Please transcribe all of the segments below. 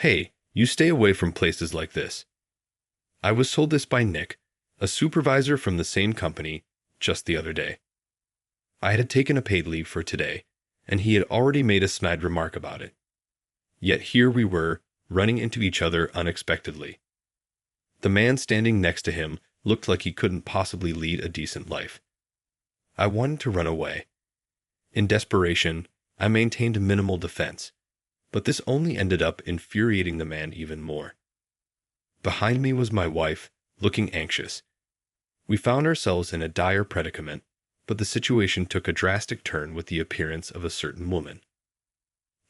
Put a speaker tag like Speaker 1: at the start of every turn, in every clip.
Speaker 1: Hey, you stay away from places like this. I was told this by Nick, a supervisor from the same company, just the other day. I had taken a paid leave for today, and he had already made a snide remark about it. Yet here we were, running into each other unexpectedly. The man standing next to him looked like he couldn't possibly lead a decent life. I wanted to run away. In desperation, I maintained minimal defense, but this only ended up infuriating the man even more. Behind me was my wife, looking anxious. We found ourselves in a dire predicament, but the situation took a drastic turn with the appearance of a certain woman.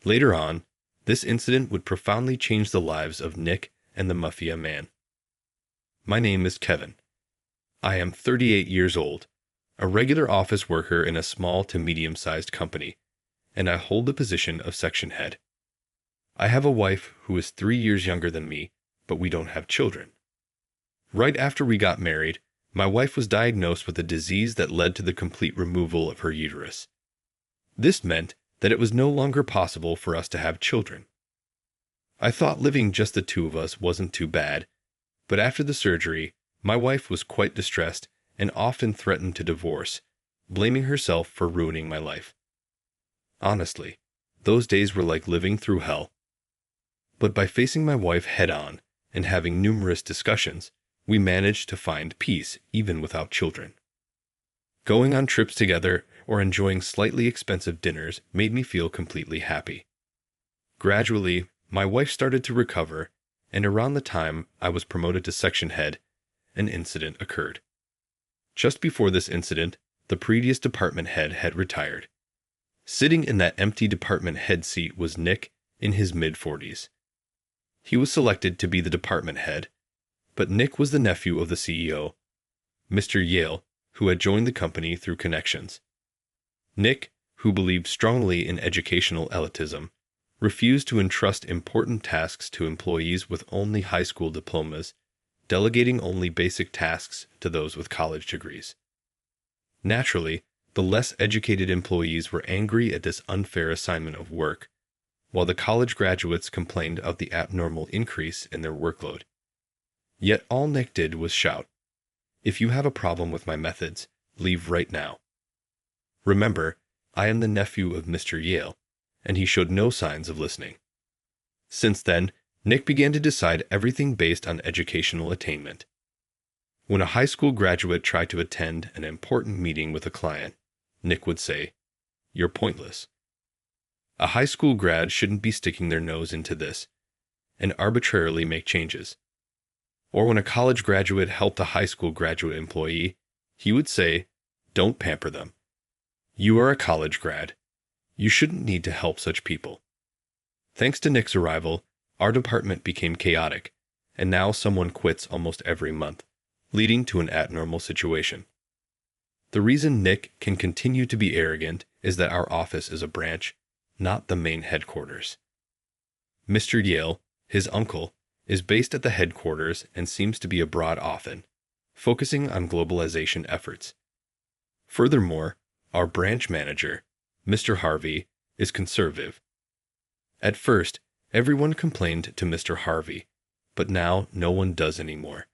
Speaker 1: Later on, this incident would profoundly change the lives of Nick and the Mafia man. My name is Kevin. I am 38 years old, a regular office worker in a small to medium-sized company, and I hold the position of section head. I have a wife who is 3 years younger than me, but we don't have children. Right after we got married, my wife was diagnosed with a disease that led to the complete removal of her uterus. This meant that it was no longer possible for us to have children. I thought living just the two of us wasn't too bad, but after the surgery, my wife was quite distressed and often threatened to divorce, blaming herself for ruining my life. Honestly, those days were like living through hell. But by facing my wife head-on and having numerous discussions, we managed to find peace even without children. Going on trips together or enjoying slightly expensive dinners made me feel completely happy. Gradually, my wife started to recover, and around the time I was promoted to section head, an incident occurred. Just before this incident, the previous department head had retired. Sitting in that empty department head seat was Nick in his mid-40s. He was selected to be the department head, but Nick was the nephew of the CEO, Mr. Yale, who had joined the company through connections. Nick, who believed strongly in educational elitism, refused to entrust important tasks to employees with only high school diplomas, delegating only basic tasks to those with college degrees. Naturally, the less educated employees were angry at this unfair assignment of work, while the college graduates complained of the abnormal increase in their workload. Yet all Nick did was shout, "If you have a problem with my methods, leave right now." Remember, I am the nephew of Mr. Yale, and he showed no signs of listening. Since then, Nick began to decide everything based on educational attainment. When a high school graduate tried to attend an important meeting with a client, Nick would say, "You're pointless." A high school grad shouldn't be sticking their nose into this and arbitrarily make changes. Or when a college graduate helped a high school graduate employee, he would say, "Don't pamper them. You are a college grad. You shouldn't need to help such people." Thanks to Nick's arrival, our department became chaotic, and now someone quits almost every month, leading to an abnormal situation. The reason Nick can continue to be arrogant is that our office is a branch, not the main headquarters. Mr. Yale, his uncle, is based at the headquarters and seems to be abroad often, focusing on globalization efforts. Furthermore, our branch manager, Mr. Harvey, is conservative. At first, everyone complained to Mr. Harvey, but now no one does anymore.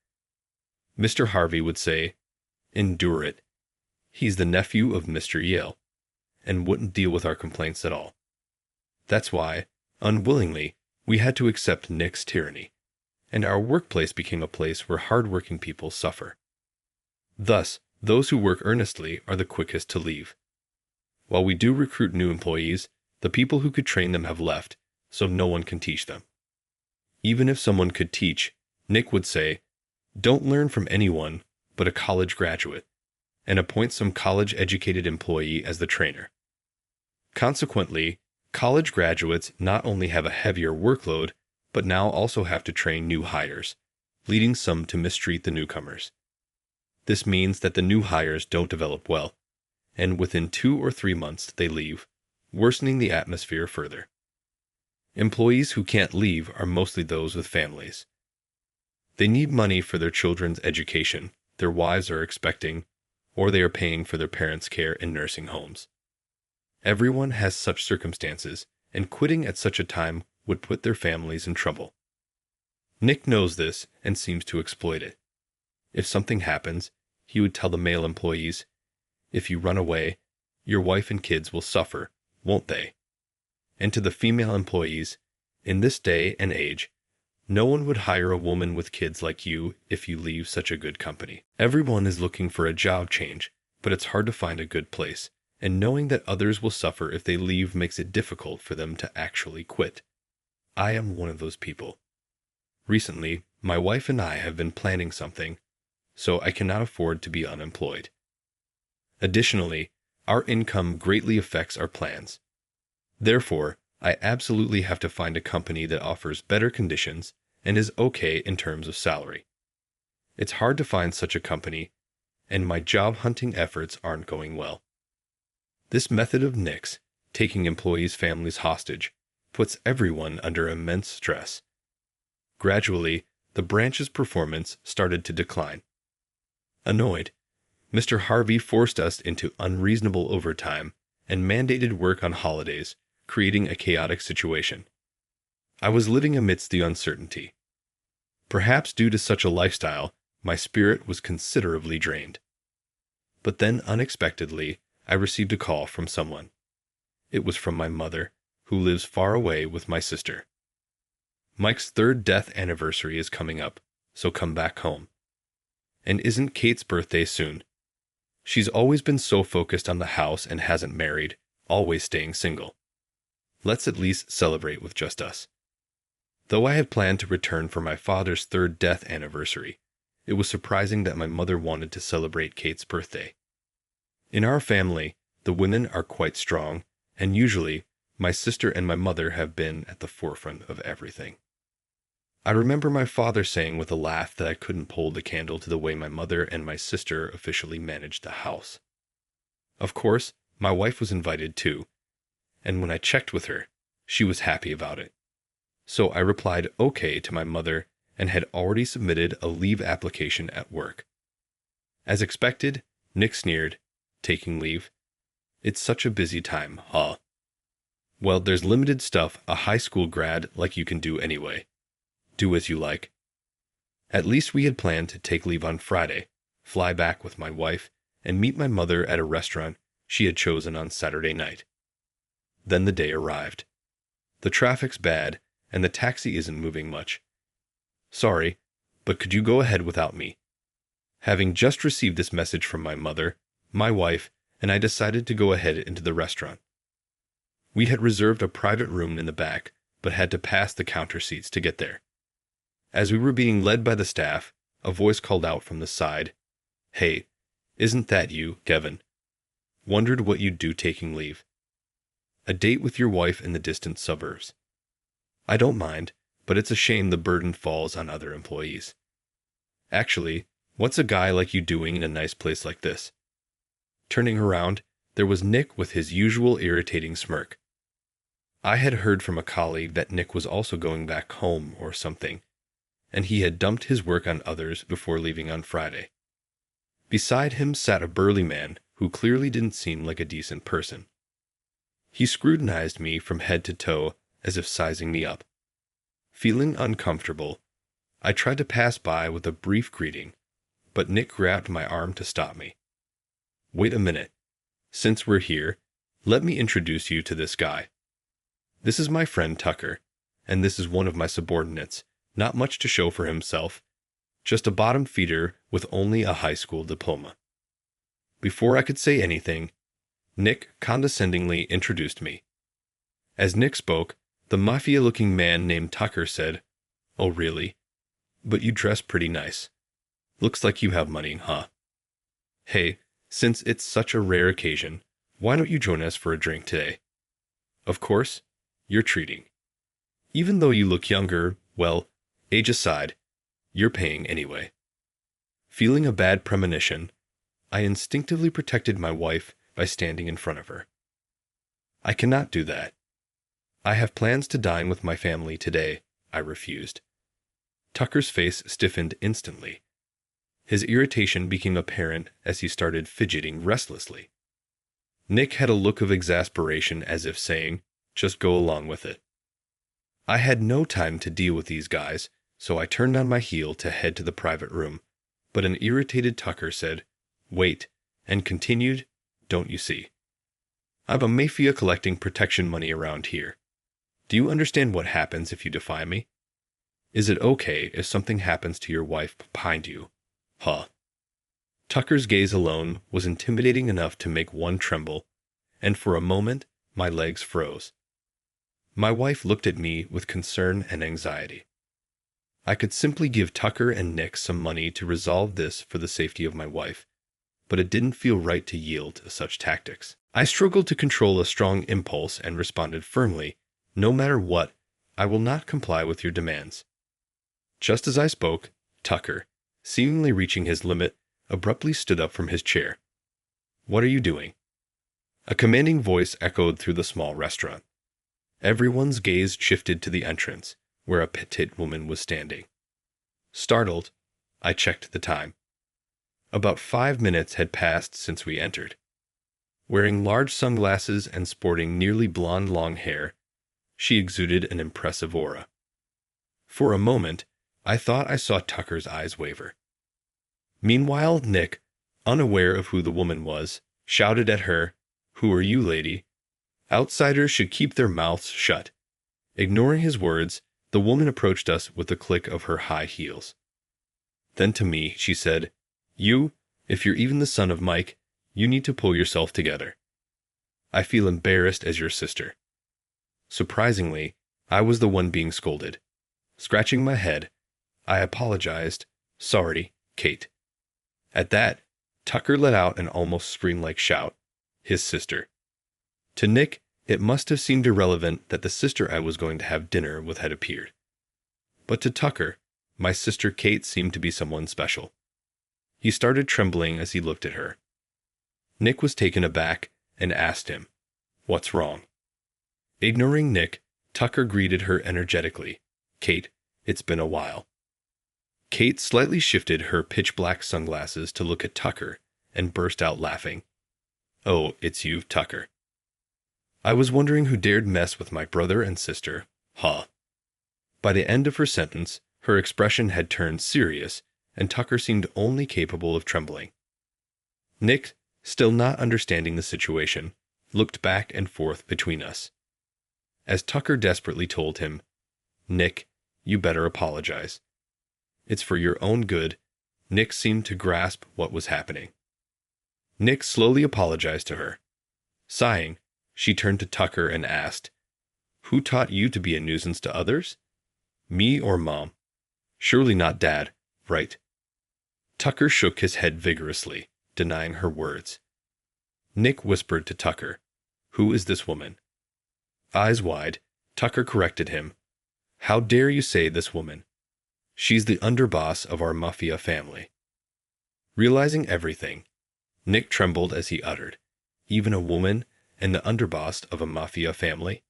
Speaker 1: Mr. Harvey would say, "Endure it." He's the nephew of Mr. Yale, and wouldn't deal with our complaints at all. That's why, unwillingly, we had to accept Nick's tyranny, and our workplace became a place where hard-working people suffer. Thus, those who work earnestly are the quickest to leave. While we do recruit new employees, the people who could train them have left, so no one can teach them. Even if someone could teach, Nick would say, "Don't learn from anyone but a college graduate," and appoint some college-educated employee as the trainer. Consequently, college graduates not only have a heavier workload, but now also have to train new hires, leading some to mistreat the newcomers. This means that the new hires don't develop well, and within 2 or 3 months they leave, worsening the atmosphere further. Employees who can't leave are mostly those with families. They need money for their children's education, their wives are expecting, or they are paying for their parents' care in nursing homes. Everyone has such circumstances, and quitting at such a time would put their families in trouble. Nick knows this and seems to exploit it. If something happens, he would tell the male employees, "If you run away, your wife and kids will suffer, won't they?" And to the female employees, "In this day and age, no one would hire a woman with kids like you if you leave such a good company." Everyone is looking for a job change, but it's hard to find a good place, and knowing that others will suffer if they leave makes it difficult for them to actually quit. I am one of those people. Recently, my wife and I have been planning something, so I cannot afford to be unemployed. Additionally, our income greatly affects our plans. Therefore, I absolutely have to find a company that offers better conditions and is okay in terms of salary. It's hard to find such a company, and my job hunting efforts aren't going well. This method of Nick's, taking employees' families hostage, puts everyone under immense stress. Gradually, the branch's performance started to decline. Annoyed, Mr. Harvey forced us into unreasonable overtime and mandated work on holidays, creating a chaotic situation. I was living amidst the uncertainty. Perhaps due to such a lifestyle, my spirit was considerably drained. But then, unexpectedly, I received a call from someone. It was from my mother, who lives far away with my sister. "Mike's 3rd death anniversary is coming up, so come back home. And isn't Kate's birthday soon? She's always been so focused on the house and hasn't married, always staying single. Let's at least celebrate with just us." Though I had planned to return for my father's 3rd death anniversary, it was surprising that my mother wanted to celebrate Kate's birthday. In our family, the women are quite strong, and usually, my sister and my mother have been at the forefront of everything. I remember my father saying with a laugh that I couldn't hold a candle to the way my mother and my sister officially managed the house. Of course, my wife was invited too, and when I checked with her, she was happy about it. So I replied okay to my mother and had already submitted a leave application at work. As expected, Nick sneered, "Taking leave? It's such a busy time, huh? Well, there's limited stuff a high school grad like you can do anyway. Do as you like." At least we had planned to take leave on Friday, fly back with my wife, and meet my mother at a restaurant she had chosen on Saturday night. Then the day arrived. The traffic's bad, and the taxi isn't moving much. "Sorry, but could you go ahead without me?" Having just received this message from my mother, my wife, and I decided to go ahead into the restaurant. We had reserved a private room in the back, but had to pass the counter seats to get there. As we were being led by the staff, a voice called out from the side, "Hey, isn't that you, Kevin? Wondered what you'd do taking leave. A date with your wife in the distant suburbs. I don't mind, but it's a shame the burden falls on other employees. Actually, what's a guy like you doing in a nice place like this?" Turning around, there was Nick with his usual irritating smirk. I had heard from a colleague that Nick was also going back home or something, and he had dumped his work on others before leaving on Friday. Beside him sat a burly man who clearly didn't seem like a decent person. He scrutinized me from head to toe as if sizing me up. Feeling uncomfortable, I tried to pass by with a brief greeting, but Nick grabbed my arm to stop me. "Wait a minute. Since we're here, let me introduce you to this guy. This is my friend Tucker, and this is one of my subordinates, not much to show for himself, just a bottom feeder with only a high school diploma." Before I could say anything, Nick condescendingly introduced me. As Nick spoke, the Mafia-looking man named Tucker said, "Oh really? But you dress pretty nice. Looks like you have money, huh? Hey, since it's such a rare occasion, why don't you join us for a drink today? Of course, you're treating. Even though you look younger, well, age aside, you're paying anyway." Feeling a bad premonition, I instinctively protected my wife by standing in front of her. "I cannot do that. I have plans to dine with my family today," I refused. Tucker's face stiffened instantly. His irritation became apparent as he started fidgeting restlessly. Nick had a look of exasperation as if saying, "Just go along with it." I had no time to deal with these guys, so I turned on my heel to head to the private room. But an irritated Tucker said, "Wait," and continued, "Don't you see? I'm a Mafia collecting protection money around here. Do you understand what happens if you defy me? Is it okay if something happens to your wife behind you? Huh?" Tucker's gaze alone was intimidating enough to make one tremble, and for a moment my legs froze. My wife looked at me with concern and anxiety. I could simply give Tucker and Nick some money to resolve this for the safety of my wife, but it didn't feel right to yield to such tactics. I struggled to control a strong impulse and responded firmly, "No matter what, I will not comply with your demands." Just as I spoke, Tucker, seemingly reaching his limit, abruptly stood up from his chair. "What are you doing?" A commanding voice echoed through the small restaurant. Everyone's gaze shifted to the entrance, where a petite woman was standing. Startled, I checked the time. About 5 minutes had passed since we entered. Wearing large sunglasses and sporting nearly blonde long hair, she exuded an impressive aura. For a moment, I thought I saw Tucker's eyes waver. Meanwhile, Nick, unaware of who the woman was, shouted at her, "Who are you, lady? Outsiders should keep their mouths shut." Ignoring his words, the woman approached us with a click of her high heels. Then to me, she said, "You, if you're even the son of Mike, you need to pull yourself together. I feel embarrassed as your sister." Surprisingly, I was the one being scolded. Scratching my head, I apologized, "Sorry, Kate." At that, Tucker let out an almost scream-like shout, "His sister." To Nick, it must have seemed irrelevant that the sister I was going to have dinner with had appeared. But to Tucker, my sister Kate seemed to be someone special. He started trembling as he looked at her. Nick was taken aback and asked him, "What's wrong?" Ignoring Nick, Tucker greeted her energetically, "Kate, it's been a while." Kate slightly shifted her pitch-black sunglasses to look at Tucker and burst out laughing. "Oh, it's you, Tucker. I was wondering who dared mess with my brother and sister, huh?" By the end of her sentence, her expression had turned serious, and Tucker seemed only capable of trembling. Nick, still not understanding the situation, looked back and forth between us. As Tucker desperately told him, "Nick, you better apologize. It's for your own good," Nick seemed to grasp what was happening. Nick slowly apologized to her. Sighing, she turned to Tucker and asked, "Who taught you to be a nuisance to others? Me or Mom? Surely not Dad, right?" Tucker shook his head vigorously, denying her words. Nick whispered to Tucker, "Who is this woman?" Eyes wide, Tucker corrected him, "How dare you say this woman? She's the underboss of our Mafia family." Realizing everything, Nick trembled as he uttered, "Even a woman and the underboss of a Mafia family?"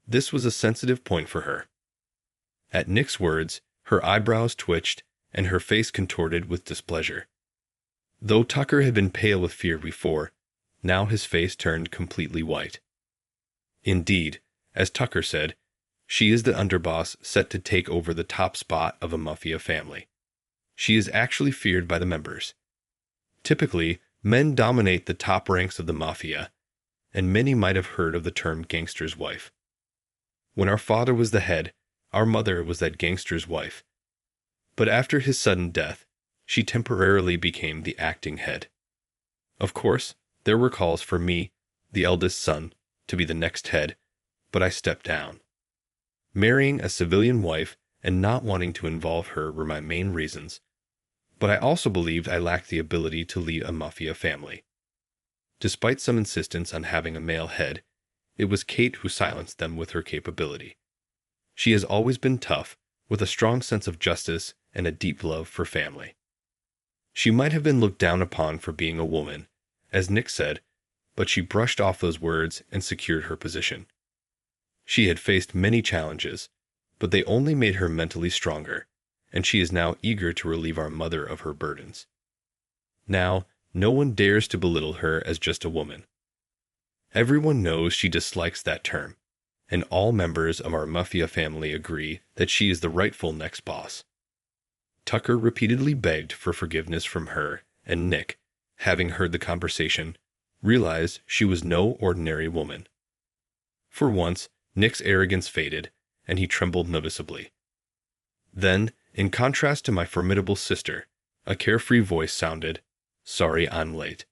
Speaker 1: This was a sensitive point for her. At Nick's words, her eyebrows twitched and her face contorted with displeasure. Though Tucker had been pale with fear before, now his face turned completely white. Indeed, as Tucker said, she is the underboss set to take over the top spot of a Mafia family. She is actually feared by the members. Typically, men dominate the top ranks of the Mafia, and many might have heard of the term gangster's wife. When our father was the head, our mother was that gangster's wife. But after his sudden death, she temporarily became the acting head. Of course, there were calls for me, the eldest son, to be the next head, but I stepped down. Marrying a civilian wife and not wanting to involve her were my main reasons, but I also believed I lacked the ability to lead a Mafia family. Despite some insistence on having a male head, it was Kate who silenced them with her capability. She has always been tough, with a strong sense of justice and a deep love for family. She might have been looked down upon for being a woman, as Nick said, but she brushed off those words and secured her position. She had faced many challenges, but they only made her mentally stronger, and she is now eager to relieve our mother of her burdens. Now, no one dares to belittle her as just a woman. Everyone knows she dislikes that term, and all members of our Mafia family agree that she is the rightful next boss. Tucker repeatedly begged for forgiveness from her, and Nick, having heard the conversation, realized she was no ordinary woman. For once, Nick's arrogance faded, and he trembled noticeably. Then, in contrast to my formidable sister, a carefree voice sounded, "Sorry I'm late."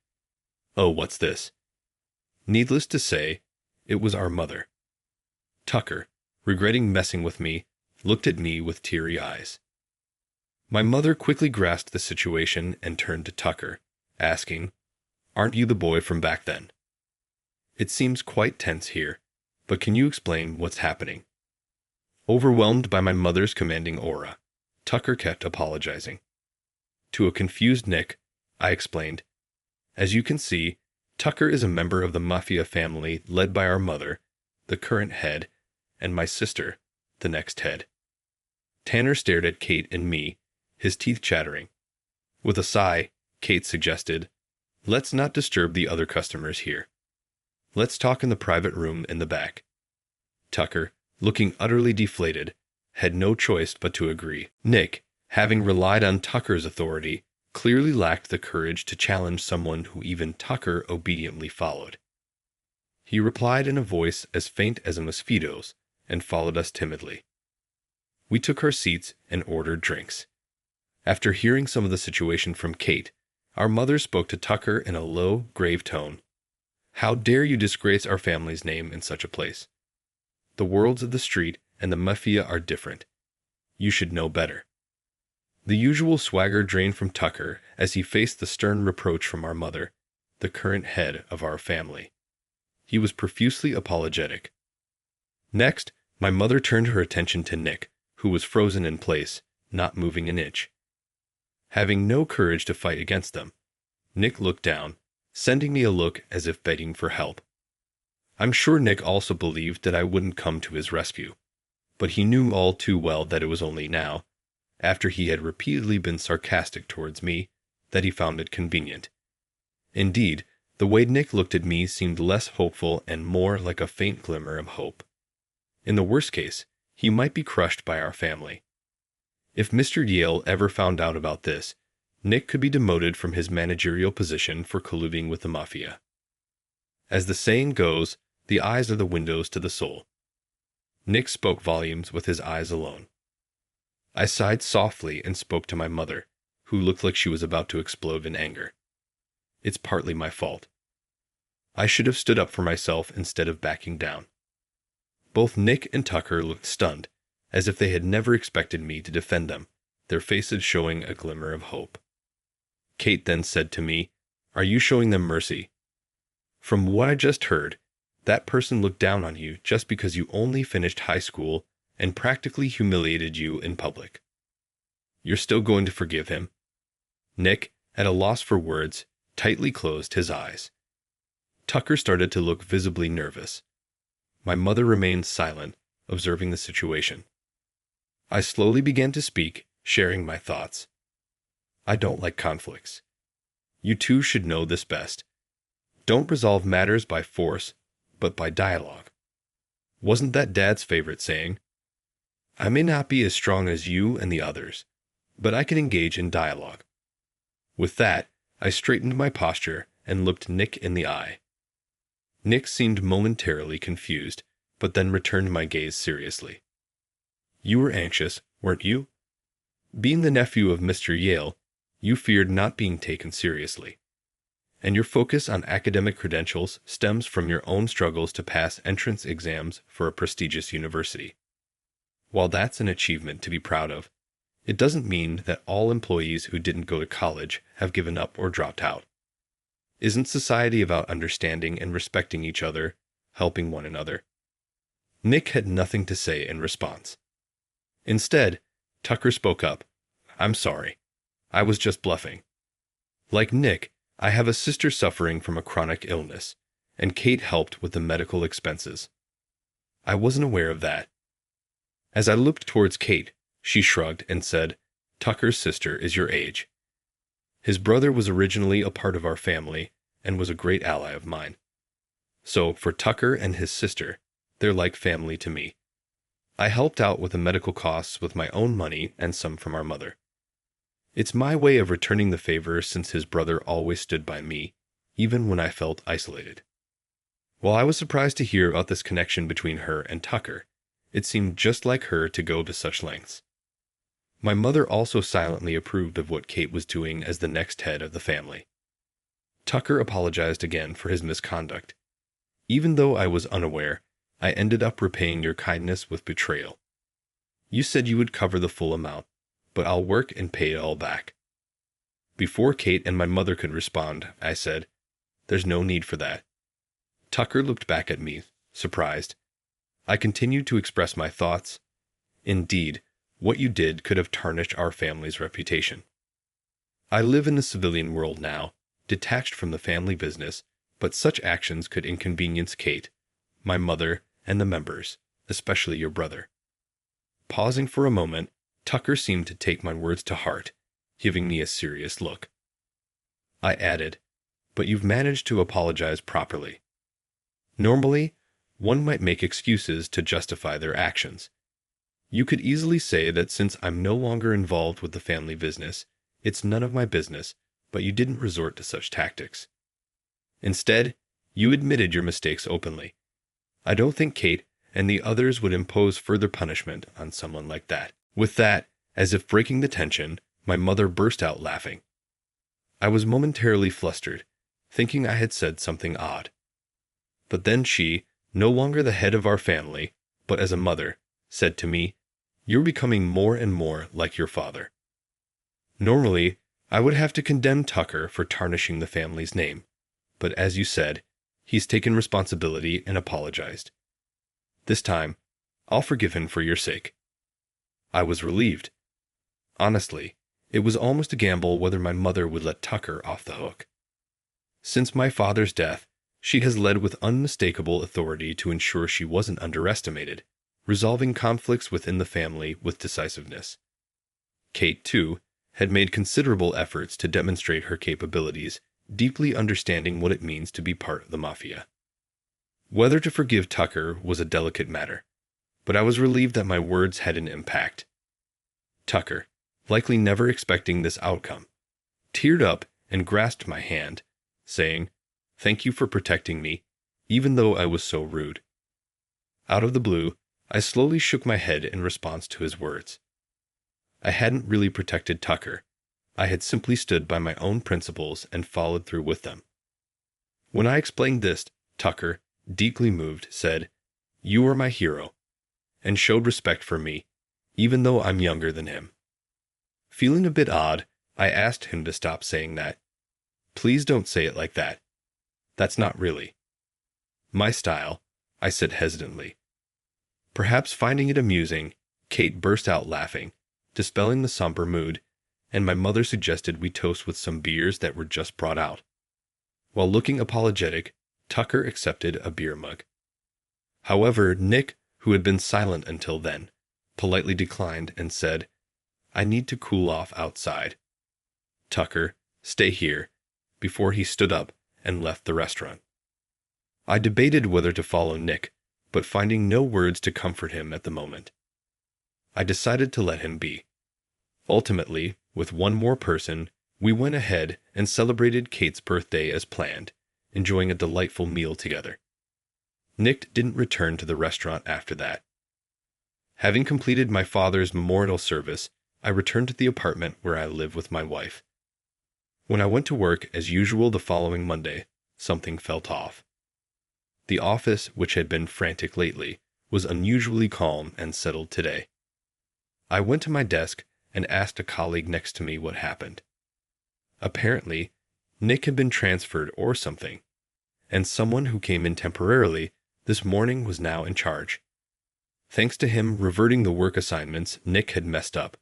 Speaker 1: Oh, what's this? Needless to say, it was our mother. Tucker, regretting messing with me, looked at me with teary eyes. My mother quickly grasped the situation and turned to Tucker, asking, "Aren't you the boy from back then?" It seems quite tense here, but can you explain what's happening? Overwhelmed by my mother's commanding aura, Tucker kept apologizing. To a confused Nick, I explained, "As you can see, Tucker is a member of the Mafia family led by our mother, the current head, and my sister, the next head." Tanner stared at Kate and me, his teeth chattering. With a sigh, Kate suggested, "Let's not disturb the other customers here. Let's talk in the private room in the back." Tucker, looking utterly deflated, had no choice but to agree. Nick, having relied on Tucker's authority, clearly lacked the courage to challenge someone who even Tucker obediently followed. He replied in a voice as faint as a mosquito's and followed us timidly. We took our seats and ordered drinks. After hearing some of the situation from Kate, our mother spoke to Tucker in a low, grave tone. "How dare you disgrace our family's name in such a place? The worlds of the street and the Mafia are different. You should know better." The usual swagger drained from Tucker as he faced the stern reproach from our mother, the current head of our family. He was profusely apologetic. Next, my mother turned her attention to Nick, who was frozen in place, not moving an inch. Having no courage to fight against them, Nick looked down, sending me a look as if begging for help. I'm sure Nick also believed that I wouldn't come to his rescue, but he knew all too well that it was only now, after he had repeatedly been sarcastic towards me, that he found it convenient. Indeed, the way Nick looked at me seemed less hopeful and more like a faint glimmer of hope. In the worst case, he might be crushed by our family. If Mr. Yale ever found out about this, Nick could be demoted from his managerial position for colluding with the Mafia. As the saying goes, the eyes are the windows to the soul. Nick spoke volumes with his eyes alone. I sighed softly and spoke to my mother, who looked like she was about to explode in anger. It's partly my fault. I should have stood up for myself instead of backing down. Both Nick and Tucker looked stunned, as if they had never expected me to defend them, their faces showing a glimmer of hope. Kate then said to me, "Are you showing them mercy? From what I just heard, that person looked down on you just because you only finished high school and practically humiliated you in public. You're still going to forgive him?" Nick, at a loss for words, tightly closed his eyes. Tucker started to look visibly nervous. My mother remained silent, observing the situation. I slowly began to speak, sharing my thoughts. I don't like conflicts. You two should know this best. Don't resolve matters by force, but by dialogue. Wasn't that Dad's favorite saying? I may not be as strong as you and the others, but I can engage in dialogue. With that, I straightened my posture and looked Nick in the eye. Nick seemed momentarily confused, but then returned my gaze seriously. You were anxious, weren't you? Being the nephew of Mr. Yale, you feared not being taken seriously. And your focus on academic credentials stems from your own struggles to pass entrance exams for a prestigious university. While that's an achievement to be proud of, it doesn't mean that all employees who didn't go to college have given up or dropped out. Isn't society about understanding and respecting each other, helping one another? Nick had nothing to say in response. Instead, Tucker spoke up. I'm sorry. I was just bluffing. Like Nick, I have a sister suffering from a chronic illness, and Kate helped with the medical expenses. I wasn't aware of that. As I looked towards Kate, she shrugged and said, Tucker's sister is your age. His brother was originally a part of our family and was a great ally of mine. So, for Tucker and his sister, They're like family to me. I helped out with the medical costs with my own money and some from our mother. It's my way of returning the favor since his brother always stood by me, even when I felt isolated. While I was surprised to hear about this connection between her and Tucker, it seemed just like her to go to such lengths. My mother also silently approved of what Kate was doing as the next head of the family. Tucker apologized again for his misconduct. Even though I was unaware, I ended up repaying your kindness with betrayal. You said you would cover the full amount, but I'll work and pay it all back. Before Kate and my mother could respond, I said, "There's no need for that." Tucker looked back at me, surprised. I continued to express my thoughts. Indeed, what you did could have tarnished our family's reputation. I live in the civilian world now, detached from the family business, but such actions could inconvenience Kate, my mother, and the members, especially your brother. Pausing for a moment, Tucker seemed to take my words to heart, giving me a serious look. I added, "But you've managed to apologize properly. Normally, one might make excuses to justify their actions. You could easily say that since I'm no longer involved with the family business, it's none of my business, but you didn't resort to such tactics. Instead, you admitted your mistakes openly. I don't think Kate and the others would impose further punishment on someone like that." With that, as if breaking the tension, my mother burst out laughing. I was momentarily flustered, thinking I had said something odd. But then she, no longer the head of our family, but as a mother, said to me, "You're becoming more and more like your father." Normally, I would have to condemn Tucker for tarnishing the family's name, but as you said, he's taken responsibility and apologized. This time, I'll forgive him for your sake. I was relieved. Honestly, it was almost a gamble whether my mother would let Tucker off the hook. Since my father's death, she has led with unmistakable authority to ensure she wasn't underestimated, resolving conflicts within the family with decisiveness. Kate, too, had made considerable efforts to demonstrate her capabilities, deeply understanding what it means to be part of the Mafia. Whether to forgive Tucker was a delicate matter, but I was relieved that my words had an impact. Tucker, likely never expecting this outcome, teared up and grasped my hand, saying, "Thank you for protecting me, even though I was so rude." Out of the blue, I slowly shook my head in response to his words. I hadn't really protected Tucker. I had simply stood by my own principles and followed through with them. When I explained this, Tucker, deeply moved, said, "You are my hero," and showed respect for me, even though I'm younger than him. Feeling a bit odd, I asked him to stop saying that. "Please don't say it like that. That's not really my style," I said hesitantly. Perhaps finding it amusing, Kate burst out laughing, dispelling the somber mood, and my mother suggested we toast with some beers that were just brought out. While looking apologetic, Tucker accepted a beer mug. However, Nick, who had been silent until then, politely declined and said, "I need to cool off outside. Tucker, stay here," before he stood up and left the restaurant. I debated whether to follow Nick, but finding no words to comfort him at the moment, I decided to let him be. Ultimately, with one more person, we went ahead and celebrated Kate's birthday as planned, enjoying a delightful meal together. Nick didn't return to the restaurant after that. Having completed my father's memorial service, I returned to the apartment where I live with my wife. When I went to work as usual the following Monday, something felt off. The office, which had been frantic lately, was unusually calm and settled today. I went to my desk and asked a colleague next to me what happened. Apparently, Nick had been transferred or something, and someone who came in temporarily this morning was now in charge. Thanks to him reverting the work assignments Nick had messed up,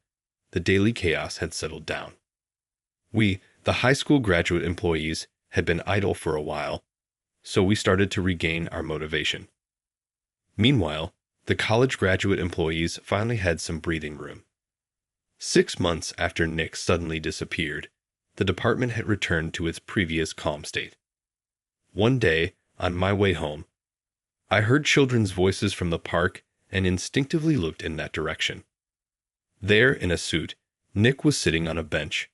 Speaker 1: the daily chaos had settled down. We, the high school graduate employees, had been idle for a while, so we started to regain our motivation. Meanwhile, the college graduate employees finally had some breathing room. 6 months after Nick suddenly disappeared, the department had returned to its previous calm state. One day, on my way home, I heard children's voices from the park and instinctively looked in that direction. There, in a suit, Nick was sitting on a bench.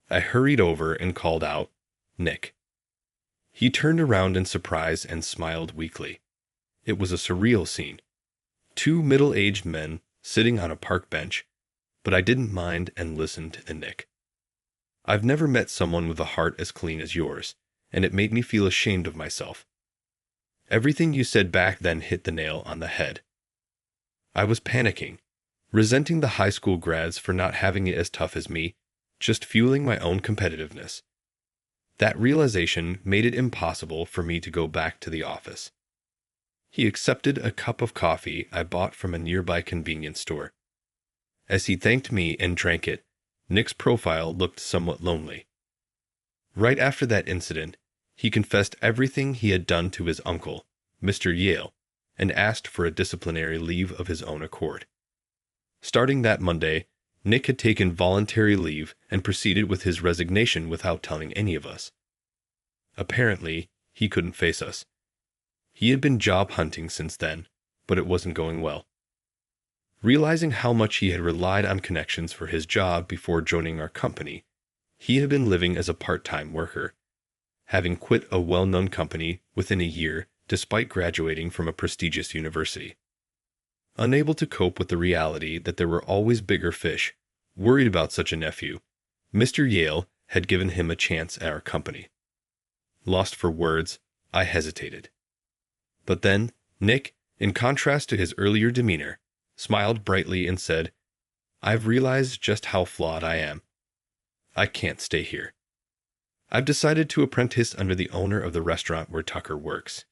Speaker 1: I hurried over and called out, "Nick." He turned around in surprise and smiled weakly. It was a surreal scene. Two middle-aged men sitting on a park bench, but I didn't mind and listened to Nick. "I've never met someone with a heart as clean as yours, and it made me feel ashamed of myself. Everything you said back then hit the nail on the head." I was panicking, resenting the high school grads for not having it as tough as me, just fueling my own competitiveness. That realization made it impossible for me to go back to the office. He accepted a cup of coffee I bought from a nearby convenience store. As he thanked me and drank it, Nick's profile looked somewhat lonely. Right after that incident, he confessed everything he had done to his uncle, Mr. Yale, and asked for a disciplinary leave of his own accord. Starting that Monday, Nick had taken voluntary leave and proceeded with his resignation without telling any of us. Apparently, he couldn't face us. He had been job hunting since then, but it wasn't going well. Realizing how much he had relied on connections for his job before joining our company, he had been living as a part-time worker, having quit a well-known company within a year despite graduating from a prestigious university. Unable to cope with the reality that there were always bigger fish, worried about such a nephew, Mr. Yale had given him a chance at our company. Lost for words, I hesitated. But then, Nick, in contrast to his earlier demeanor, smiled brightly and said, "I've realized just how flawed I am. I can't stay here. I've decided to apprentice under the owner of the restaurant where Tucker works.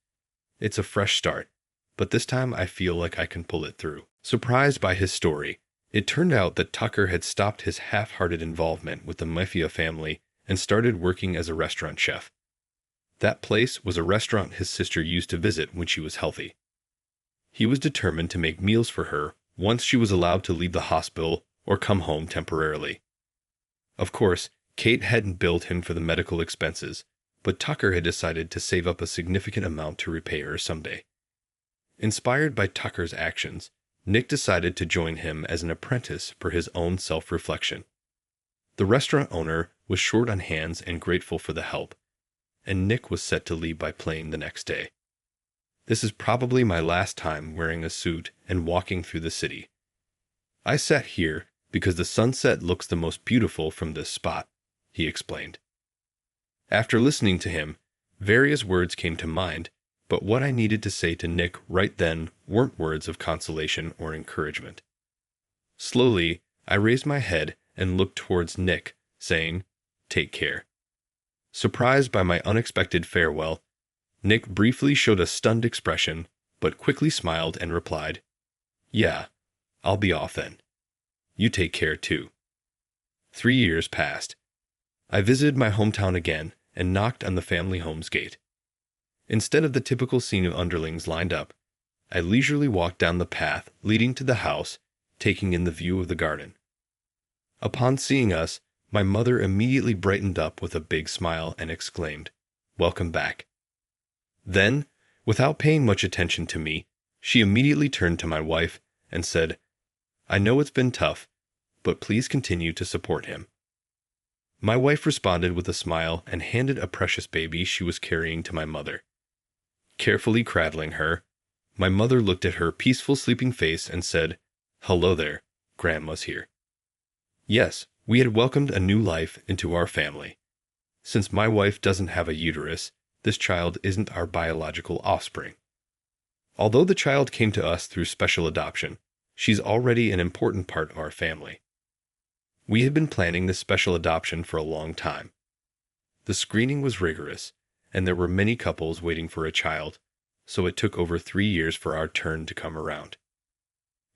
Speaker 1: It's a fresh start, but this time I feel like I can pull it through." Surprised by his story, it turned out that Tucker had stopped his half-hearted involvement with the Mafia family and started working as a restaurant chef. That place was a restaurant his sister used to visit when she was healthy. He was determined to make meals for her once she was allowed to leave the hospital or come home temporarily. Of course, Kate hadn't billed him for the medical expenses, but Tucker had decided to save up a significant amount to repay her someday. Inspired by Tucker's actions, Nick decided to join him as an apprentice for his own self-reflection. The restaurant owner was short on hands and grateful for the help, and Nick was set to leave by plane the next day. "This is probably my last time wearing a suit and walking through the city. I sat here because the sunset looks the most beautiful from this spot," he explained. After listening to him, various words came to mind, but what I needed to say to Nick right then weren't words of consolation or encouragement. Slowly, I raised my head and looked towards Nick, saying, "Take care." Surprised by my unexpected farewell, Nick briefly showed a stunned expression, but quickly smiled and replied, "Yeah, I'll be off then. You take care too." 3 years passed. I visited my hometown again and knocked on the family home's gate. Instead of the typical scene of underlings lined up, I leisurely walked down the path leading to the house, taking in the view of the garden. Upon seeing us, my mother immediately brightened up with a big smile and exclaimed, "Welcome back." Then, without paying much attention to me, she immediately turned to my wife and said, "I know it's been tough, but please continue to support him." My wife responded with a smile and handed a precious baby she was carrying to my mother. Carefully cradling her, my mother looked at her peaceful sleeping face and said, "Hello there, Grandma's here." Yes, we had welcomed a new life into our family. Since my wife doesn't have a uterus, this child isn't our biological offspring. Although the child came to us through special adoption, she's already an important part of our family. We had been planning this special adoption for a long time. The screening was rigorous, and there were many couples waiting for a child, so it took over 3 years for our turn to come around.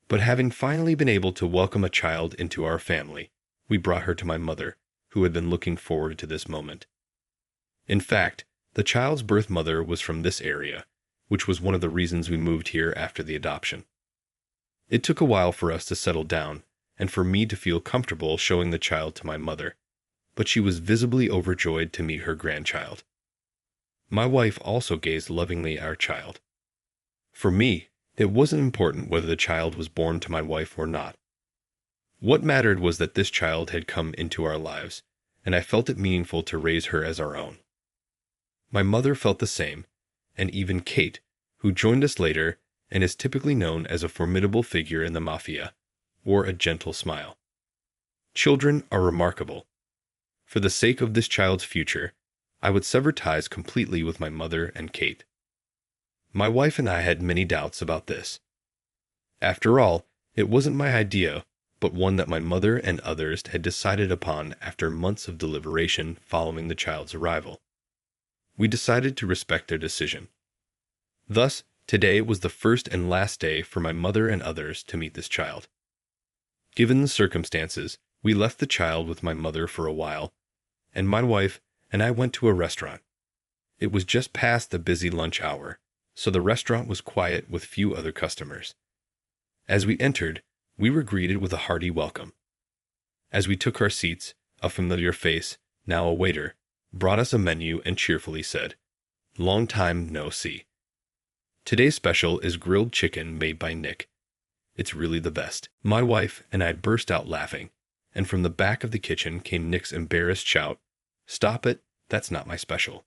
Speaker 1: But having finally been able to welcome a child into our family, we brought her to my mother, who had been looking forward to this moment. In fact, the child's birth mother was from this area, which was one of the reasons we moved here after the adoption. It took a while for us to settle down, and for me to feel comfortable showing the child to my mother, but she was visibly overjoyed to meet her grandchild. My wife also gazed lovingly at our child. For me, it wasn't important whether the child was born to my wife or not. What mattered was that this child had come into our lives, and I felt it meaningful to raise her as our own. My mother felt the same, and even Kate, who joined us later and is typically known as a formidable figure in the Mafia, wore a gentle smile. Children are remarkable. For the sake of this child's future, I would sever ties completely with my mother and Kate. My wife and I had many doubts about this. After all, it wasn't my idea, but one that my mother and others had decided upon after months of deliberation following the child's arrival. We decided to respect their decision. Thus, today was the first and last day for my mother and others to meet this child. Given the circumstances, we left the child with my mother for a while, and my wife and I went to a restaurant. It was just past the busy lunch hour, so the restaurant was quiet with few other customers. As we entered, we were greeted with a hearty welcome. As we took our seats, a familiar face, now a waiter, brought us a menu and cheerfully said, "Long time no see." Today's special is grilled chicken made by Nick. It's really the best. My wife and I burst out laughing, and from the back of the kitchen came Nick's embarrassed shout, "Stop it, that's not my special."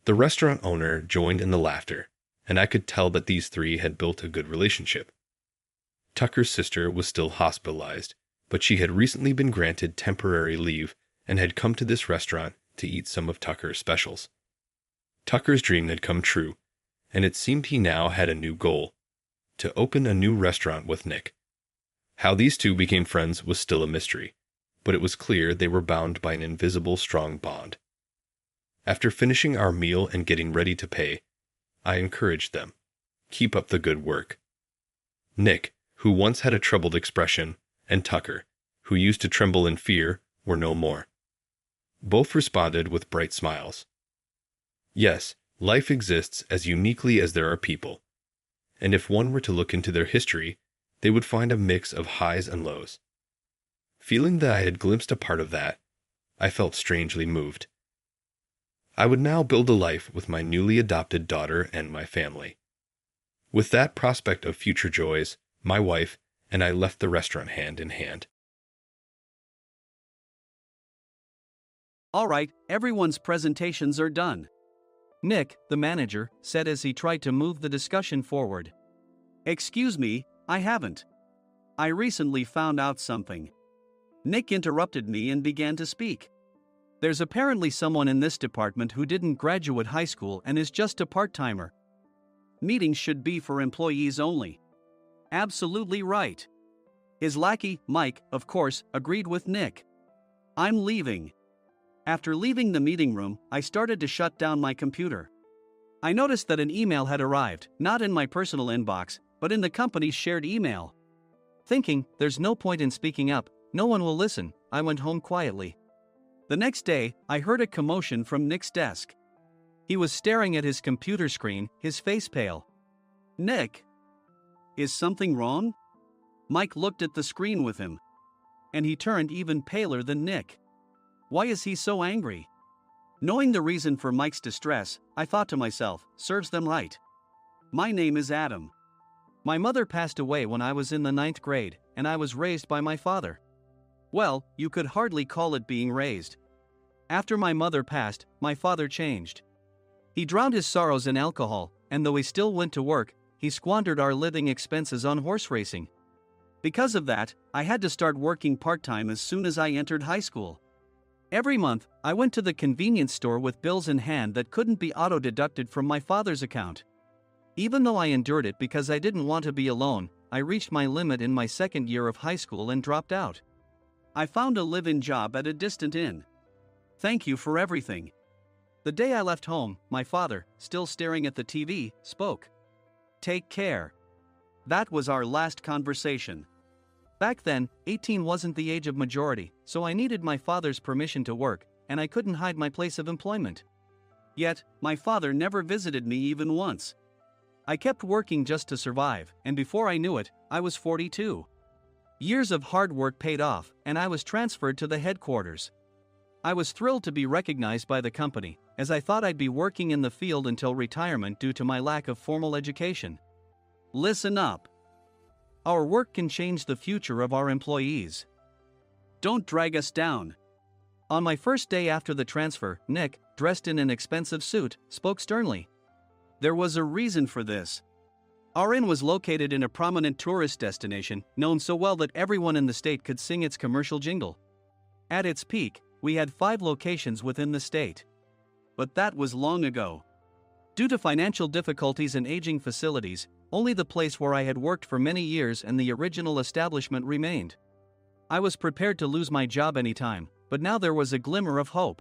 Speaker 1: The restaurant owner joined in the laughter, and I could tell that these three had built a good relationship. Tucker's sister was still hospitalized, but she had recently been granted temporary leave and had come to this restaurant to eat some of Tucker's specials. Tucker's dream had come true, and it seemed he now had a new goal: to open a new restaurant with Nick. How these two became friends was still a mystery, but it was clear they were bound by an invisible strong bond. After finishing our meal and getting ready to pay, I encouraged them. Keep up the good work. Nick, who once had a troubled expression, and Tucker, who used to tremble in fear, were no more. Both responded with bright smiles. Yes, life exists as uniquely as there are people, and if one were to look into their history, they would find a mix of highs and lows. Feeling that I had glimpsed a part of that, I felt strangely moved. I would now build a life with my newly adopted daughter and my family. With that prospect of future joys, my wife and I left the restaurant hand in hand.
Speaker 2: All right, everyone's presentations are done. Nick, the manager, said as he tried to move the discussion forward. Excuse me, I haven't. I recently found out something. Nick interrupted me and began to speak. There's apparently someone in this department who didn't graduate high school and is just a part-timer. Meetings should be for employees only. Absolutely right. His lackey, Mike, of course, agreed with Nick. I'm leaving. After leaving the meeting room, I started to shut down my computer. I noticed that an email had arrived, not in my personal inbox, but in the company's shared email. Thinking, there's no point in speaking up, no one will listen, I went home quietly. The next day, I heard a commotion from Nick's desk. He was staring at his computer screen, his face pale. Nick! Is something wrong? Mike looked at the screen with him. And he turned even paler than Nick. Why is he so angry? Knowing the reason for Mike's distress, I thought to myself, serves them right. My name is Adam. My mother passed away when I was in the 9th grade, and I was raised by my father. Well, you could hardly call it being raised. After my mother passed, my father changed. He drowned his sorrows in alcohol, and though he still went to work, he squandered our living expenses on horse racing. Because of that, I had to start working part-time as soon as I entered high school. Every month, I went to the convenience store with bills in hand that couldn't be auto-deducted from my father's account. Even though I endured it because I didn't want to be alone, I reached my limit in my second year of high school and dropped out. I found a live-in job at a distant inn. Thank you for everything. The day I left home, my father, still staring at the TV, spoke. Take care. That was our last conversation. Back then, 18 wasn't the age of majority, so I needed my father's permission to work, and I couldn't hide my place of employment. Yet, my father never visited me even once. I kept working just to survive, and before I knew it, I was 42. Years of hard work paid off, and I was transferred to the headquarters. I was thrilled to be recognized by the company, as I thought I'd be working in the field until retirement due to my lack of formal education. Listen up. Our work can change the future of our employees. Don't drag us down. On my first day after the transfer, Nick, dressed in an expensive suit, spoke sternly. There was a reason for this. Our inn was located in a prominent tourist destination, known so well that everyone in the state could sing its commercial jingle. At its peak, we had 5 locations within the state. But that was long ago. Due to financial difficulties and aging facilities, only the place where I had worked for many years and the original establishment remained. I was prepared to lose my job anytime, but now there was a glimmer of hope.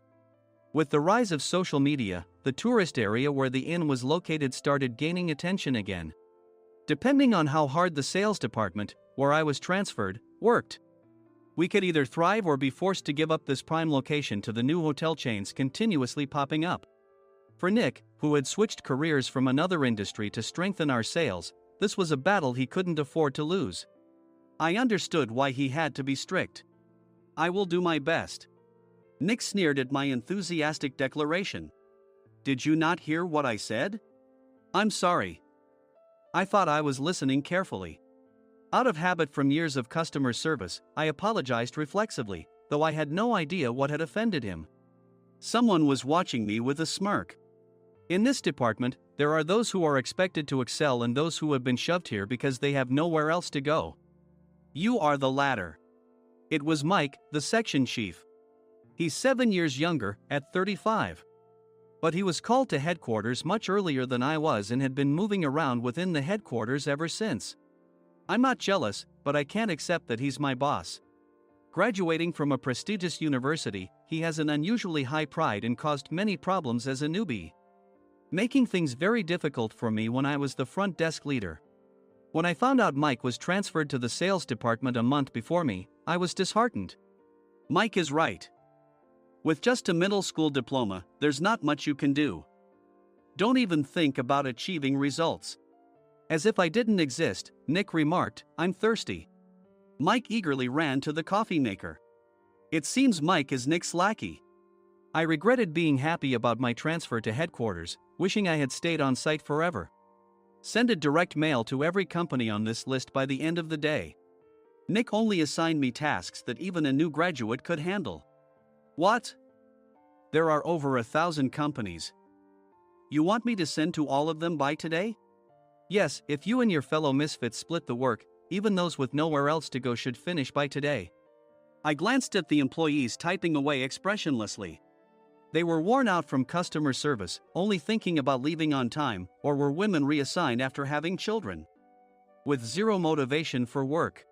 Speaker 2: With the rise of social media, the tourist area where the inn was located started gaining attention again. Depending on how hard the sales department, where I was transferred, worked, we could either thrive or be forced to give up this prime location to the new hotel chains continuously popping up. For Nick, who had switched careers from another industry to strengthen our sales, this was a battle he couldn't afford to lose. I understood why he had to be strict. I will do my best. Nick sneered at my enthusiastic declaration. Did you not hear what I said? I'm sorry. I thought I was listening carefully. Out of habit from years of customer service, I apologized reflexively, though I had no idea what had offended him. Someone was watching me with a smirk. In this department, there are those who are expected to excel and those who have been shoved here because they have nowhere else to go. You are the latter. It was Mike, the section chief. He's 7 years younger, at 35. But he was called to headquarters much earlier than I was and had been moving around within the headquarters ever since. I'm not jealous, but I can't accept that he's my boss. Graduating from a prestigious university, he has an unusually high pride and caused many problems as a newbie, making things very difficult for me when I was the front desk leader. When I found out Mike was transferred to the sales department a month before me, I was disheartened. Mike is right. With just a middle school diploma, there's not much you can do. Don't even think about achieving results. As if I didn't exist, Nick remarked, I'm thirsty. Mike eagerly ran to the coffee maker. It seems Mike is Nick's lackey. I regretted being happy about my transfer to headquarters, wishing I had stayed on site forever. Send a direct mail to every company on this list by the end of the day. Nick only assigned me tasks that even a new graduate could handle. What? There are over 1,000 companies. You want me to send to all of them by today? Yes, if you and your fellow misfits split the work, even those with nowhere else to go should finish by today. I glanced at the employees typing away expressionlessly. They were worn out from customer service, only thinking about leaving on time, or were women reassigned after having children, with zero motivation for work.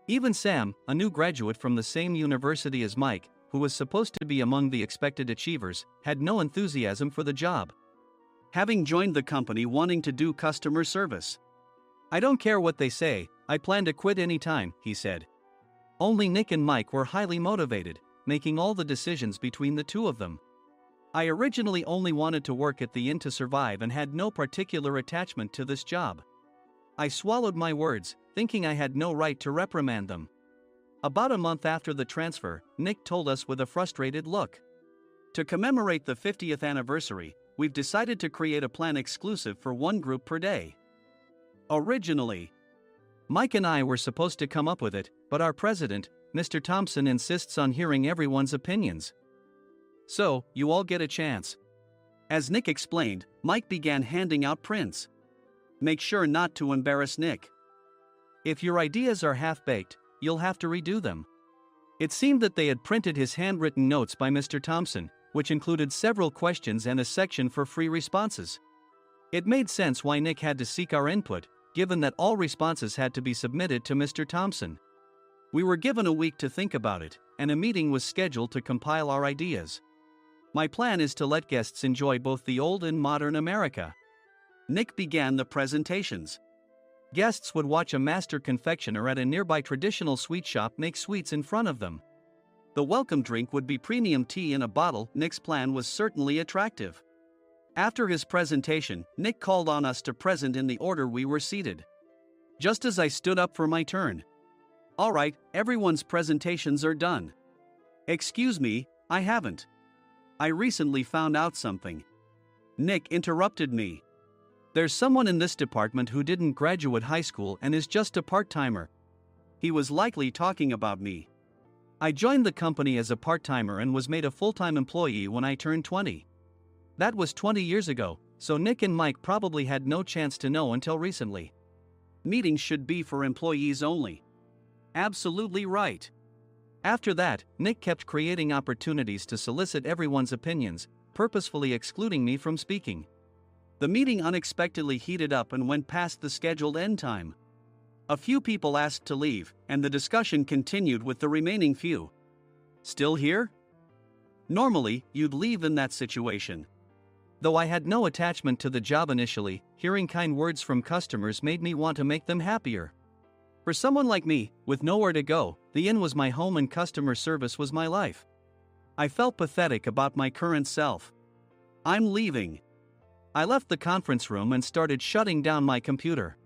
Speaker 2: Even Sam, a new graduate from the same university as Mike, who was supposed to be among the expected achievers, had no enthusiasm for the job, having joined the company wanting to do customer service. I don't care what they say, I plan to quit any time, he said. Only Nick and Mike were highly motivated, making all the decisions between the two of them. I originally only wanted to work at the inn to survive and had no particular attachment to this job. I swallowed my words, thinking I had no right to reprimand them. About a month after the transfer, Nick told us with a frustrated look. To commemorate the 50th anniversary, we've decided to create a plan exclusive for one group per day. Originally, Mike and I were supposed to come up with it, but our president, Mr. Thompson, insists on hearing everyone's opinions. So, you all get a chance. As Nick explained, Mike began handing out prints. Make sure not to embarrass Nick. If your ideas are half-baked, you'll have to redo them. It seemed that they had printed his handwritten notes by Mr. Thompson, which included several questions and a section for free responses. It made sense why Nick had to seek our input, given that all responses had to be submitted to Mr. Thompson. We were given a week to think about it, and a meeting was scheduled to compile our ideas. My plan is to let guests enjoy both the old and modern America. Nick began the presentations. Guests would watch a master confectioner at a nearby traditional sweet shop make sweets in front of them. The welcome drink would be premium tea in a bottle. Nick's plan was certainly attractive. After his presentation, Nick called on us to present in the order we were seated. Just as I stood up for my turn. All right, everyone's presentations are done. Excuse me, I haven't. I recently found out something. Nick interrupted me. There's someone in this department who didn't graduate high school and is just a part-timer. He was likely talking about me. I joined the company as a part-timer and was made a full-time employee when I turned 20. That was 20 years ago, so Nick and Mike probably had no chance to know until recently. Meetings should be for employees only. Absolutely right. After that, Nick kept creating opportunities to solicit everyone's opinions, purposefully excluding me from speaking. The meeting unexpectedly heated up and went past the scheduled end time. A few people asked to leave, and the discussion continued with the remaining few. Still here? Normally, you'd leave in that situation. Though I had no attachment to the job initially, hearing kind words from customers made me want to make them happier. For someone like me, with nowhere to go, the inn was my home and customer service was my life. I felt pathetic about my current self. I'm leaving. I left the conference room and started shutting down my computer.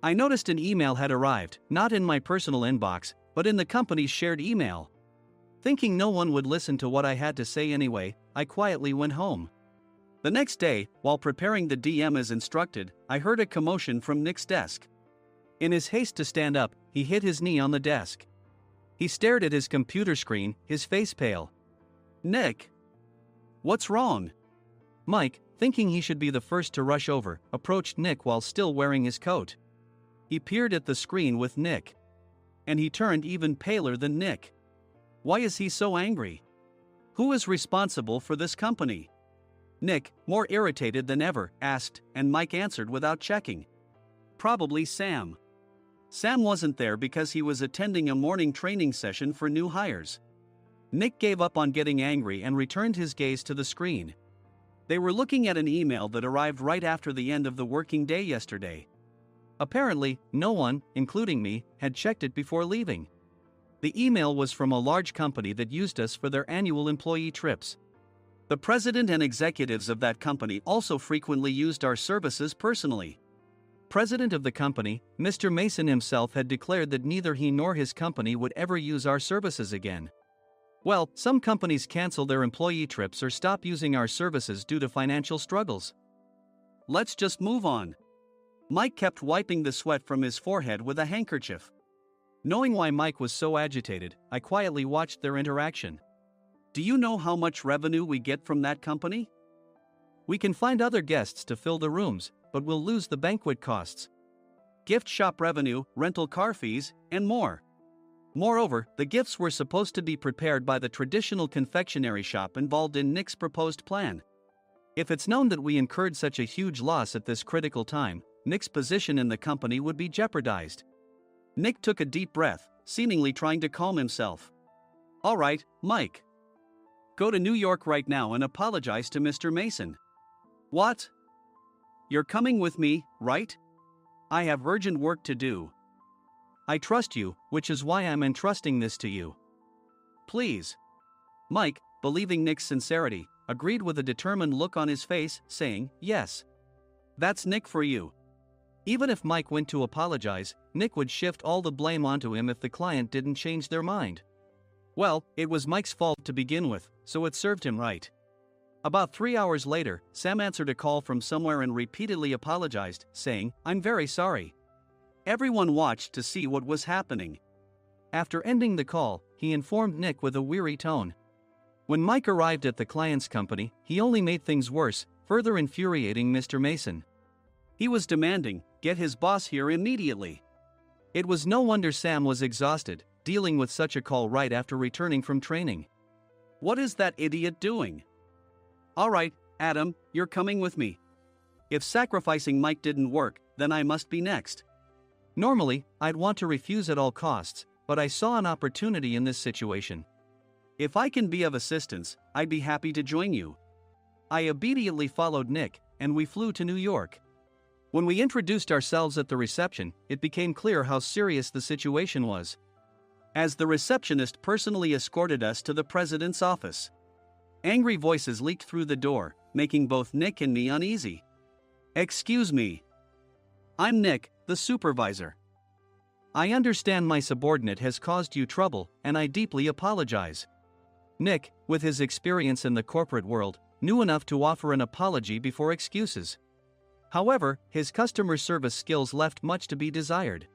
Speaker 2: I noticed an email had arrived, not in my personal inbox, but in the company's shared email. Thinking no one would listen to what I had to say anyway, I quietly went home. The next day, while preparing the DM as instructed, I heard a commotion from Nick's desk. In his haste to stand up, he hit his knee on the desk. He stared at his computer screen, his face pale. Nick! What's wrong? Mike, thinking he should be the first to rush over, approached Nick while still wearing his coat. He peered at the screen with Nick. And he turned even paler than Nick. Why is he so angry? Who is responsible for this company? Nick, more irritated than ever, asked, and Mike answered without checking. Probably Sam. Sam wasn't there because he was attending a morning training session for new hires. Nick gave up on getting angry and returned his gaze to the screen. They were looking at an email that arrived right after the end of the working day yesterday. Apparently, no one, including me, had checked it before leaving. The email was from a large company that used us for their annual employee trips. The president and executives of that company also frequently used our services personally. President of the company, Mr. Mason himself, had declared that neither he nor his company would ever use our services again. Well, some companies cancel their employee trips or stop using our services due to financial struggles. Let's just move on. Mike kept wiping the sweat from his forehead with a handkerchief. Knowing why Mike was so agitated, I quietly watched their interaction. Do you know how much revenue we get from that company? We can find other guests to fill the rooms, but we'll lose the banquet costs, gift shop revenue, rental car fees, and more. Moreover, the gifts were supposed to be prepared by the traditional confectionery shop involved in Nick's proposed plan. If it's known that we incurred such a huge loss at this critical time, Nick's position in the company would be jeopardized. Nick took a deep breath, seemingly trying to calm himself. All right, Mike. Go to New York right now and apologize to Mr. Mason. What? You're coming with me, right? I have urgent work to do. I trust you, which is why I'm entrusting this to you. Please. Mike, believing Nick's sincerity, agreed with a determined look on his face, saying, yes. That's Nick for you. Even if Mike went to apologize, Nick would shift all the blame onto him if the client didn't change their mind. Well, it was Mike's fault to begin with, so it served him right. About 3 hours later, Sam answered a call from somewhere and repeatedly apologized, saying, I'm very sorry. Everyone watched to see what was happening. After ending the call, he informed Nick with a weary tone. When Mike arrived at the client's company, he only made things worse, further infuriating Mr. Mason. He was demanding, get his boss here immediately. It was no wonder Sam was exhausted, dealing with such a call right after returning from training. What is that idiot doing? All right, Adam, you're coming with me. If sacrificing Mike didn't work, then I must be next. Normally, I'd want to refuse at all costs, but I saw an opportunity in this situation. If I can be of assistance, I'd be happy to join you. I immediately followed Nick, and we flew to New York. When we introduced ourselves at the reception, it became clear how serious the situation was, as the receptionist personally escorted us to the president's office. Angry voices leaked through the door, making both Nick and me uneasy. Excuse me. I'm Nick, the supervisor. I understand my subordinate has caused you trouble, and I deeply apologize. Nick, with his experience in the corporate world, knew enough to offer an apology before excuses. However, his customer service skills left much to be desired.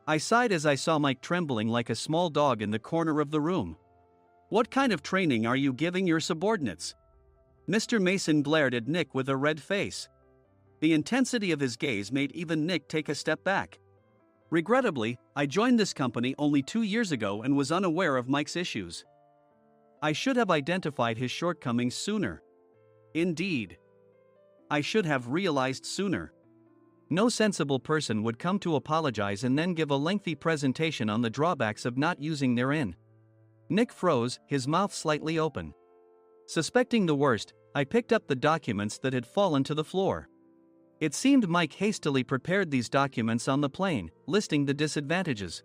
Speaker 2: I sighed as I saw Mike trembling like a small dog in the corner of the room. "What kind of training are you giving your subordinates?" Mr. Mason glared at Nick with a red face. The intensity of his gaze made even Nick take a step back. Regrettably, I joined this company only 2 years ago and was unaware of Mike's issues. I should have identified his shortcomings sooner. Indeed, I should have realized sooner. No sensible person would come to apologize and then give a lengthy presentation on the drawbacks of not using their in. Nick froze, his mouth slightly open. Suspecting the worst, I picked up the documents that had fallen to the floor. It seemed Mike hastily prepared these documents on the plane, listing the disadvantages.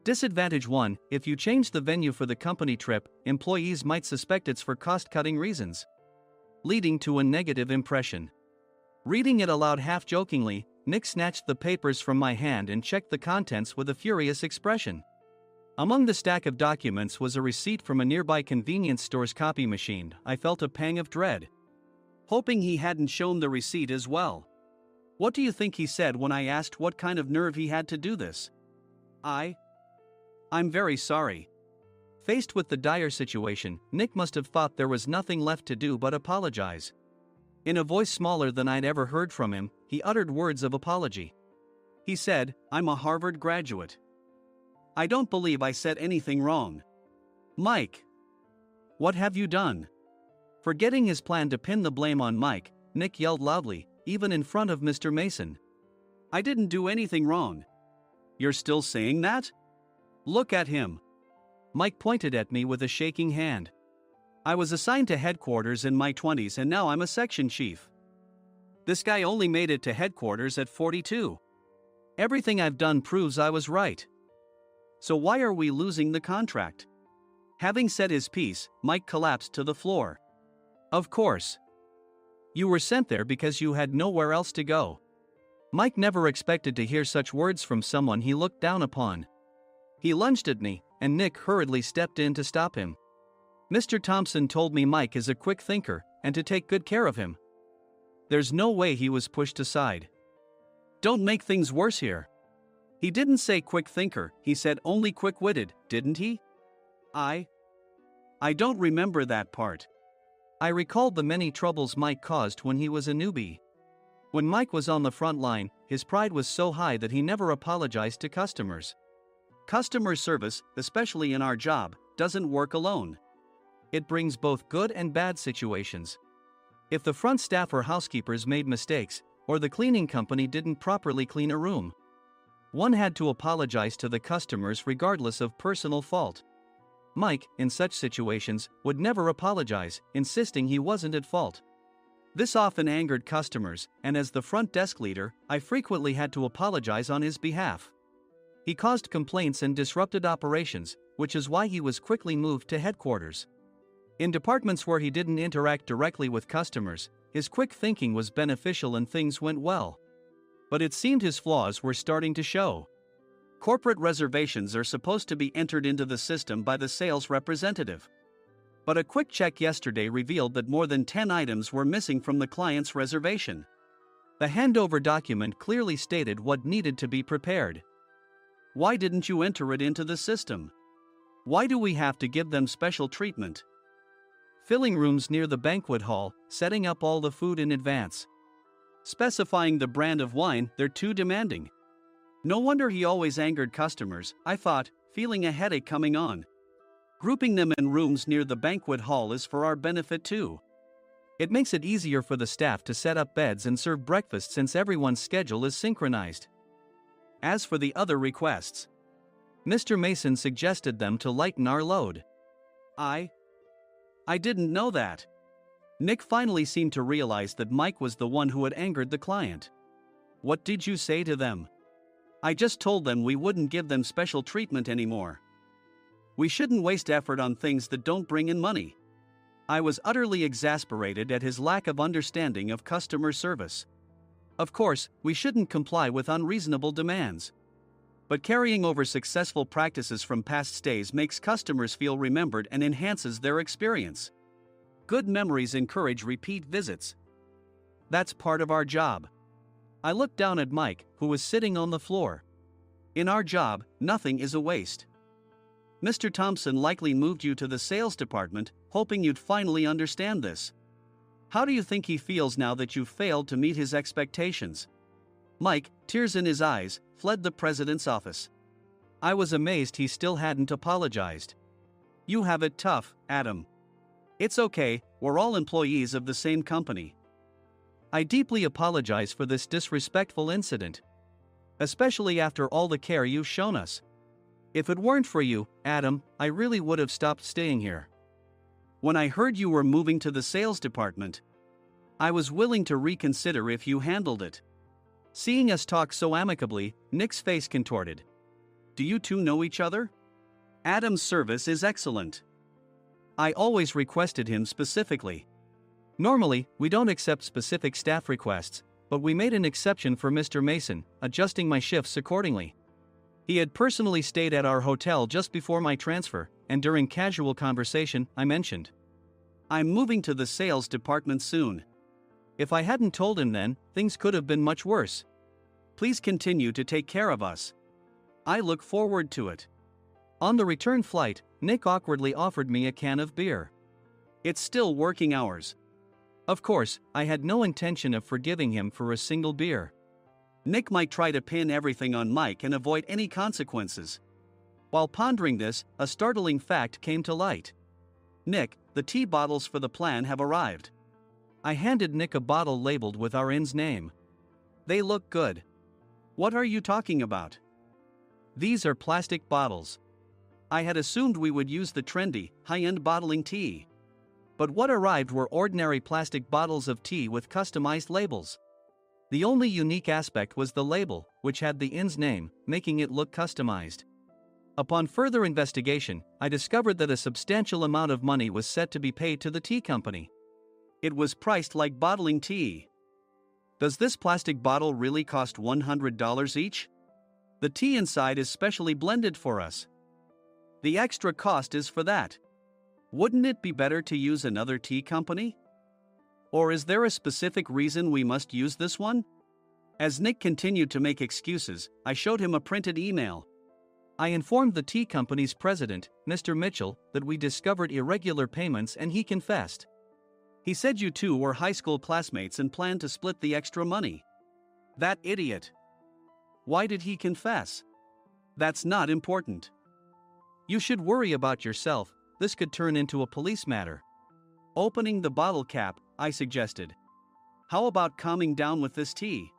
Speaker 2: Disadvantage 1: if you change the venue for the company trip, employees might suspect it's for cost-cutting reasons, leading to a negative impression. Reading it aloud half-jokingly, Nick snatched the papers from my hand and checked the contents with a furious expression. Among the stack of documents was a receipt from a nearby convenience store's copy machine. I felt a pang of dread, hoping he hadn't shown the receipt as well. What do you think he said when I asked what kind of nerve he had to do this? I'm very sorry. Faced with the dire situation, Nick must have thought there was nothing left to do but apologize. In a voice smaller than I'd ever heard from him, he uttered words of apology. He said, "I'm a Harvard graduate. I don't believe I said anything wrong." "Mike, what have you done?" Forgetting his plan to pin the blame on Mike, Nick yelled loudly, even in front of Mr. Mason. "I didn't do anything wrong." "You're still saying that? Look at him." Mike pointed at me with a shaking hand. "I was assigned to headquarters in my 20s and now I'm a section chief. This guy only made it to headquarters at 42. Everything I've done proves I was right. So why are we losing the contract?" Having said his piece, Mike collapsed to the floor. "Of course. You were sent there because you had nowhere else to go." Mike never expected to hear such words from someone he looked down upon. He lunged at me, and Nick hurriedly stepped in to stop him. "Mr. Thompson told me Mike is a quick thinker, and to take good care of him." There's no way he was pushed aside. "Don't make things worse here." "He didn't say quick thinker, he said only quick-witted, didn't he?" I don't remember that part." I recalled the many troubles Mike caused when he was a newbie. When Mike was on the front line, his pride was so high that he never apologized to customers. Customer service, especially in our job, doesn't work alone. It brings both good and bad situations. If the front staff or housekeepers made mistakes, or the cleaning company didn't properly clean a room, one had to apologize to the customers regardless of personal fault. Mike, in such situations, would never apologize, insisting he wasn't at fault. This often angered customers, and as the front desk leader, I frequently had to apologize on his behalf. He caused complaints and disrupted operations, which is why he was quickly moved to headquarters. In departments where he didn't interact directly with customers, his quick thinking was beneficial and things went well. But it seemed his flaws were starting to show. Corporate reservations are supposed to be entered into the system by the sales representative. But a quick check yesterday revealed that more than 10 items were missing from the client's reservation. The handover document clearly stated what needed to be prepared. Why didn't you enter it into the system? Why do we have to give them special treatment? Filling rooms near the banquet hall, setting up all the food in advance. Specifying the brand of wine, they're too demanding. No wonder he always angered customers, I thought, feeling a headache coming on. Grouping them in rooms near the banquet hall is for our benefit too. It makes it easier for the staff to set up beds and serve breakfast since everyone's schedule is synchronized. As for the other requests, Mr. Mason suggested them to lighten our load. I didn't know that. Nick finally seemed to realize that Mike was the one who had angered the client. What did you say to them? I just told them we wouldn't give them special treatment anymore. We shouldn't waste effort on things that don't bring in money. I was utterly exasperated at his lack of understanding of customer service. Of course, we shouldn't comply with unreasonable demands. But carrying over successful practices from past stays makes customers feel remembered and enhances their experience. Good memories encourage repeat visits. That's part of our job. I looked down at Mike, who was sitting on the floor. In our job, nothing is a waste. Mr. Thompson likely moved you to the sales department, hoping you'd finally understand this. How do you think he feels now that you failed to meet his expectations? Mike, tears in his eyes, fled the president's office. I was amazed he still hadn't apologized. You have it tough, Adam. It's okay, we're all employees of the same company. I deeply apologize for this disrespectful incident. Especially after all the care you've shown us. If it weren't for you, Adam, I really would have stopped staying here. When I heard you were moving to the sales department, I was willing to reconsider if you handled it. Seeing us talk so amicably, Nick's face contorted. Do you two know each other? Adam's service is excellent. I always requested him specifically. Normally, we don't accept specific staff requests, but we made an exception for Mr. Mason, adjusting my shifts accordingly. He had personally stayed at our hotel just before my transfer, and during casual conversation, I mentioned, I'm moving to the sales department soon. If I hadn't told him then, things could have been much worse. Please continue to take care of us. I look forward to it. On the return flight, Nick awkwardly offered me a can of beer. It's still working hours. Of course, I had no intention of forgiving him for a single beer. Nick might try to pin everything on Mike and avoid any consequences. While pondering this, a startling fact came to light. Nick, the tea bottles for the plan have arrived. I handed Nick a bottle labeled with our inn's name. They look good. What are you talking about? These are plastic bottles. I had assumed we would use the trendy, high-end bottling tea. But what arrived were ordinary plastic bottles of tea with customized labels. The only unique aspect was the label, which had the inn's name, making it look customized. Upon further investigation, I discovered that a substantial amount of money was set to be paid to the tea company. It was priced like bottling tea. Does this plastic bottle really cost $100 each? The tea inside is specially blended for us. The extra cost is for that. Wouldn't it be better to use another tea company? Or is there a specific reason we must use this one? As Nick continued to make excuses, I showed him a printed email. I informed the tea company's president, Mr. Mitchell, that we discovered irregular payments and he confessed. He said you two were high school classmates and planned to split the extra money. That idiot. Why did he confess? That's not important. You should worry about yourself, this could turn into a police matter. Opening the bottle cap, I suggested. How about calming down with this tea?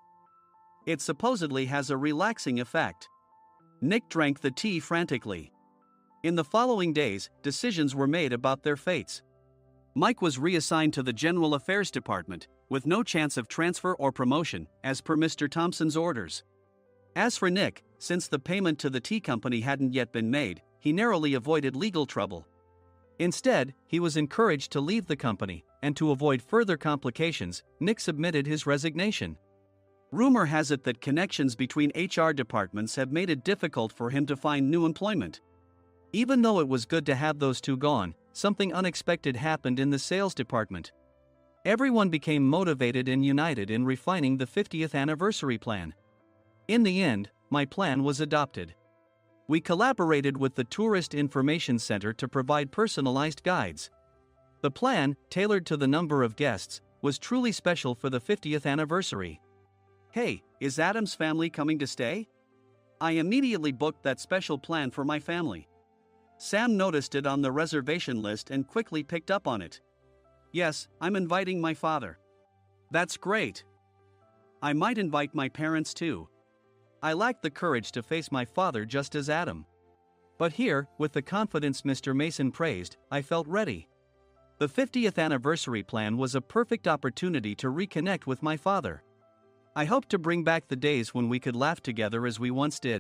Speaker 2: It supposedly has a relaxing effect. Nick drank the tea frantically. In the following days, decisions were made about their fates. Mike was reassigned to the General Affairs Department, with no chance of transfer or promotion, as per Mr. Thompson's orders. As for Nick, since the payment to the tea company hadn't yet been made, he narrowly avoided legal trouble. Instead, he was encouraged to leave the company, and to avoid further complications, Nick submitted his resignation. Rumor has it that connections between HR departments have made it difficult for him to find new employment. Even though it was good to have those two gone, something unexpected happened in the sales department. Everyone became motivated and united in refining the 50th anniversary plan. In the end, my plan was adopted. We collaborated with the Tourist Information Center to provide personalized guides. The plan, tailored to the number of guests, was truly special for the 50th anniversary. Hey, is Adam's family coming to stay? I immediately booked that special plan for my family. Sam noticed it on the reservation list and quickly picked up on it. Yes, I'm inviting my father. That's great. I might invite my parents too. I lacked the courage to face my father just as Adam. But here, with the confidence Mr. Mason praised, I felt ready. The 50th anniversary plan was a perfect opportunity to reconnect with my father. I hoped to bring back the days when we could laugh together as we once did.